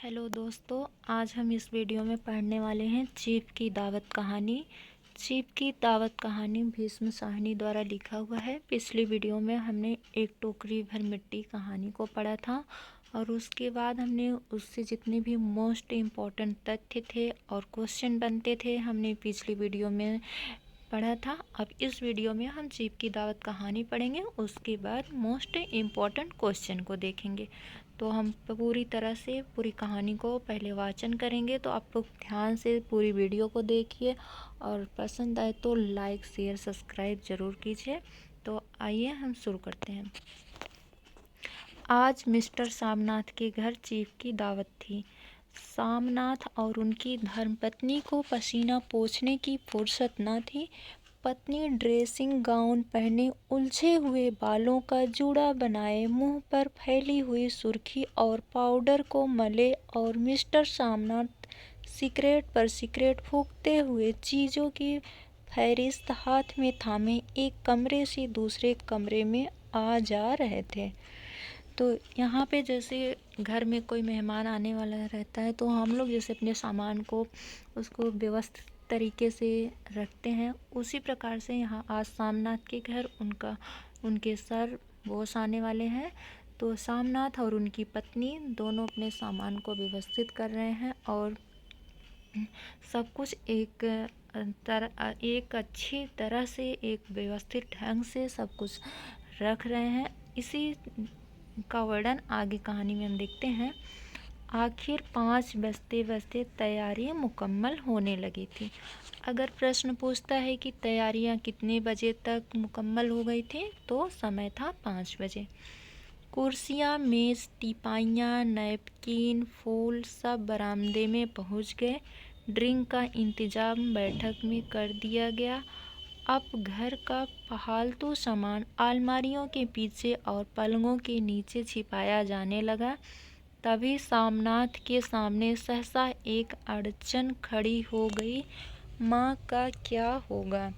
Hello दोस्तों, आज हम इस वीडियो में पढ़ने वाले हैं चीफ की दावत कहानी। चीफ की दावत कहानी भीष्म साहनी द्वारा लिखा हुआ है। पिछली वीडियो में हमने एक टोकरी भर मिट्टी कहानी को पढ़ा था और उसके बाद हमने उससे जितने भी मोस्ट इम्पॉर्टेंट तथ्य थे और क्वेश्चन बनते थे हमने पिछली वीडियो में पढ़ा था। अब इस वीडियो में हम चीफ की दावत कहानी पढ़ेंगे, उसके बाद मोस्ट इम्पॉर्टेंट क्वेश्चन को देखेंगे। तो हम पूरी तरह से पूरी कहानी को पहले वाचन करेंगे। तो आप लोग ध्यान से पूरी वीडियो को देखिए और पसंद आए तो लाइक शेयर सब्सक्राइब ज़रूर कीजिए। तो आइए हम शुरू करते हैं। आज मिस्टर सामनाथ के घर चीफ की दावत थी। सामनाथ और उनकी धर्मपत्नी को पसीना पोंछने की फुर्सत न थी। पत्नी ड्रेसिंग गाउन पहने, उलझे हुए बालों का जूड़ा बनाए, मुंह पर फैली हुई सुर्खी और पाउडर को मले और मिस्टर सामनाथ सिगरेट पर सिगरेट फूंकते हुए चीज़ों की फहरिस्त हाथ में थामे एक कमरे से दूसरे कमरे में आ जा रहे थे। तो यहाँ पे जैसे घर में कोई मेहमान आने वाला रहता है तो हम लोग जैसे अपने सामान को उसको व्यवस्थित तरीके से रखते हैं, उसी प्रकार से यहाँ आज सामनाथ के घर उनके सर बॉस आने वाले हैं। तो सामनाथ और उनकी पत्नी दोनों अपने सामान को व्यवस्थित कर रहे हैं और सब कुछ एक अच्छी तरह से एक व्यवस्थित ढंग से सब कुछ रख रहे हैं। इसी का वर्णन आगे कहानी में हम देखते हैं। आखिर 5 बजते बजते तैयारियां मुकम्मल होने लगी थी। अगर प्रश्न पूछता है कि तैयारियां कितने बजे तक मुकम्मल हो गई थी तो समय था 5 बजे। कुर्सियां, मेज, टीपाइयाँ, नैपकिन, फूल सब बरामदे में पहुंच गए। ड्रिंक का इंतजाम बैठक में कर दिया गया। अब घर का फालतू सामान अलमारियों के पीछे और पलंगों के नीचे छिपाया जाने लगा। तभी सामनाथ के सामने सहसा एक अड़चन खड़ी हो गई। माँ का क्या होगा?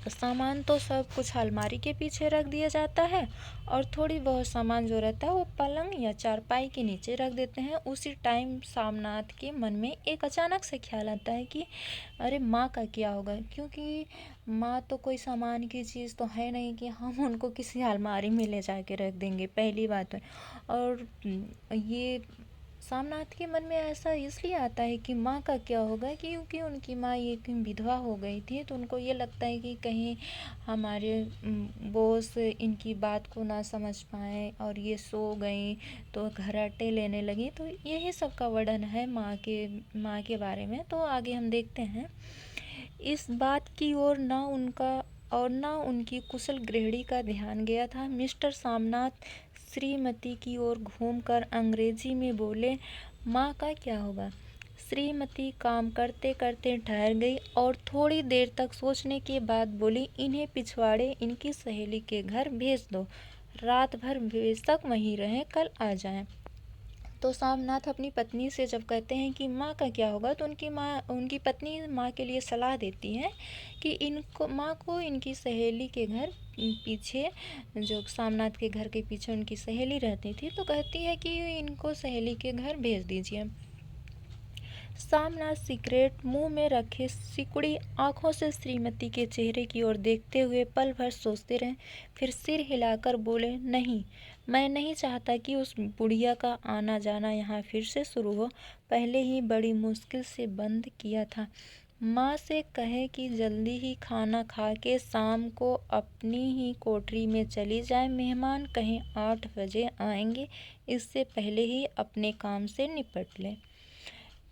सामान तो सब कुछ अलमारी के पीछे रख दिया जाता है और थोड़ी बहुत सामान जो रहता है वो पलंग या चारपाई के नीचे रख देते हैं। उसी टाइम सामनाथ के मन में एक अचानक से ख्याल आता है कि अरे माँ का क्या होगा, क्योंकि माँ तो कोई सामान की चीज़ तो है नहीं कि हम उनको किसी अलमारी में ले जाके रख देंगे, पहली बात है। और ये सामनाथ के मन में ऐसा इसलिए आता है कि माँ का क्या होगा, क्योंकि उनकी माँ एक विधवा हो गई थी। तो उनको ये लगता है कि कहीं हमारे बॉस इनकी बात को ना समझ पाए और ये सो गई तो घराटे लेने लगी। तो यही सब का वर्णन है माँ के बारे में। तो आगे हम देखते हैं। इस बात की ओर ना उनकी कुशल गृहिणी का ध्यान गया था। मिस्टर सामनाथ श्रीमती की ओर घूमकर अंग्रेजी में बोले, माँ का क्या होगा? श्रीमती काम करते करते ठहर गई और थोड़ी देर तक सोचने के बाद बोली, इन्हें पिछवाड़े इनकी सहेली के घर भेज दो। रात भर बेशक वहीं रहें, कल आ जाएं। तो सामनाथ अपनी पत्नी से जब कहते हैं कि माँ का क्या होगा तो उनकी पत्नी माँ के लिए सलाह देती है कि माँ को इनकी सहेली के घर पीछे, जो सामनाथ के घर के पीछे उनकी सहेली रहती थी, तो कहती है कि इनको सहेली के घर भेज दीजिए। सामनाथ सिगरेट मुंह में रखे सिकुड़ी आंखों से श्रीमती के चेहरे की ओर देखते हुए पल भर सोचते रहे। फिर सिर हिलाकर बोले, नहीं, मैं नहीं चाहता कि उस बुढ़िया का आना जाना यहाँ फिर से शुरू हो। पहले ही बड़ी मुश्किल से बंद किया था। माँ से कहे कि जल्दी ही खाना खा के शाम को अपनी ही कोठरी में चली जाए। मेहमान कहीं 8 बजे आएंगे, इससे पहले ही अपने काम से निपट लें।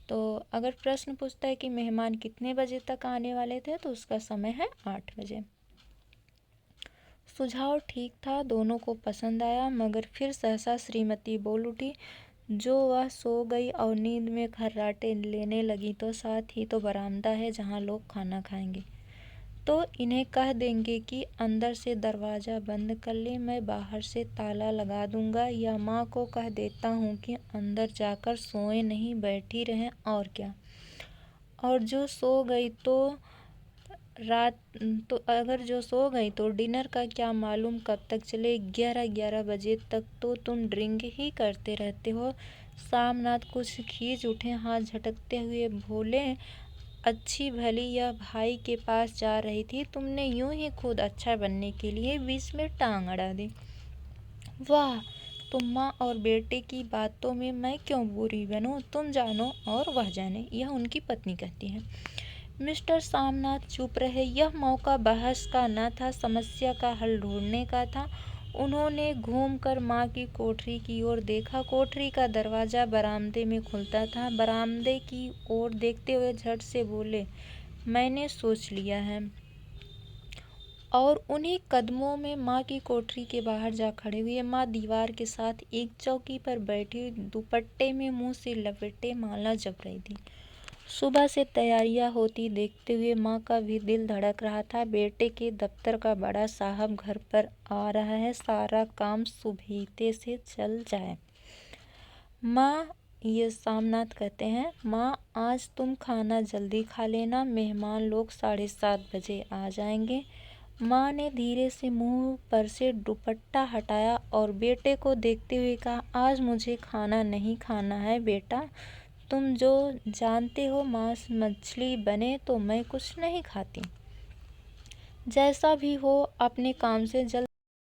तो अगर प्रश्न पूछता है कि मेहमान कितने बजे तक आने वाले थे तो उसका समय है 8 बजे। सुझाव ठीक था, दोनों को पसंद आया, मगर फिर सहसा श्रीमती बोल उठी, जो वह सो गई और नींद में खर्राटे लेने लगी तो साथ ही तो बरामदा है जहाँ लोग खाना खाएंगे। तो इन्हें कह देंगे कि अंदर से दरवाज़ा बंद कर ले, मैं बाहर से ताला लगा दूंगा, या माँ को कह देता हूँ कि अंदर जाकर सोए नहीं बैठी रहें, और क्या। और जो सो गई अगर जो सो गई तो डिनर का क्या मालूम कब तक चले। 11 बजे तक तो तुम ड्रिंक ही करते रहते हो। सामनाथ कुछ खींच उठे, हाथ झटकते हुए बोले, अच्छी भली यह भाई के पास जा रही थी, तुमने यूं ही खुद अच्छा बनने के लिए बीच में टांग अड़ा दी। वाह, तुम माँ और बेटे की बातों में मैं क्यों बुरी बनूं, तुम जानो और वह जाने, यह उनकी पत्नी कहती है। मिस्टर सामनाथ चुप रहे। यह मौका बहस का न था, समस्या का हल ढूंढने का था। उन्होंने घूमकर माँ की कोठरी की ओर देखा। कोठरी का दरवाजा बरामदे में खुलता था। बरामदे की ओर देखते हुए झट से बोले, मैंने सोच लिया है। और उन्हीं कदमों में माँ की कोठरी के बाहर जा खड़े हुए। माँ दीवार के साथ एक चौकी पर बैठी दुपट्टे में मुंह से लपेटे माला जप रही थी। सुबह से तैयारियां होती देखते हुए माँ का भी दिल धड़क रहा था। बेटे के दफ्तर का बड़ा साहब घर पर आ रहा है, सारा काम सुबह से चल जाए। माँ, ये सामनाथ कहते हैं, माँ आज तुम खाना जल्दी खा लेना, मेहमान लोग 7:30 बजे आ जाएंगे। माँ ने धीरे से मुंह पर से दुपट्टा हटाया और बेटे को देखते हुए कहा, आज मुझे खाना नहीं खाना है बेटा, तुम जो जानते हो, मांस मछली बने तो मैं कुछ नहीं खाती। जैसा भी हो अपने काम से जल्द